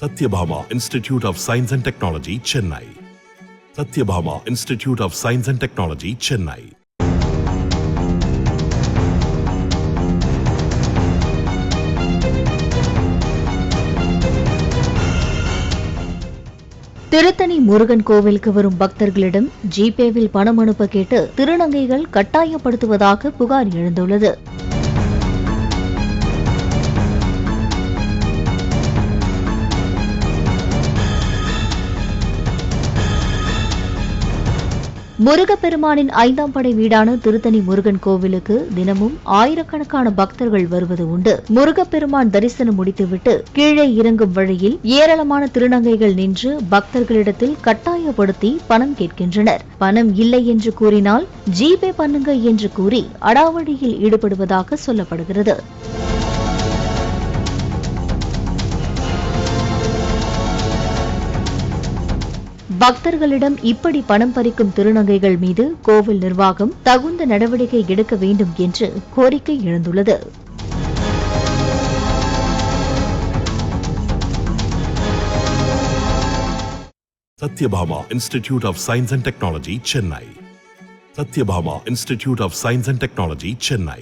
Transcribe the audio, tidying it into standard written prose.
Satyabhama Institute of Science and Technology, Chennai. Satyabhama Institute of Science and Technology, Chennai. Tiruttani Murugan கோவிலுக்கு வரும் பக்தர்களிடம் ஜிபேவில் பணம் அனுப்ப கேட்டு திருநங்கைகள் கட்டாயப்படுத்துவதாக புகார் எழுந்துள்ளது. முருகப்பெருமானின் 5ஆம் படை வீடான திருத்தணி முருகன் கோவிலுக்கு தினமும் ஆயிரக்கணக்கான பக்தர்கள் வருவது உண்டு. முருகப்பெருமான் தரிசனம் முடித்துவிட்டு கீழே இறங்கும் வழியில் ஏராளமான திருநங்கைகள் நின்று பக்தர்களிடத்தில் கட்டாயப்படுத்தி பணம் கேட்கின்றனர். பணம் இல்லை என்று கூறினால் ஜிபே பண்ணுங்க என்று கூறி அடாவடியில் ஈடுபடுவதாக சொல்லப்படுகிறது. பக்தர்களிடம் இப்படி பணம் பறிக்கும் திருநங்கைகள் மீது கோவில் நிர்வாகம் தகுந்த நடவடிக்கை எடுக்க வேண்டும் என்று கோரிக்கை எழுந்துள்ளது. Satyabhama Institute of Science and Technology, Chennai. Satyabhama Institute of Science and Technology, Chennai.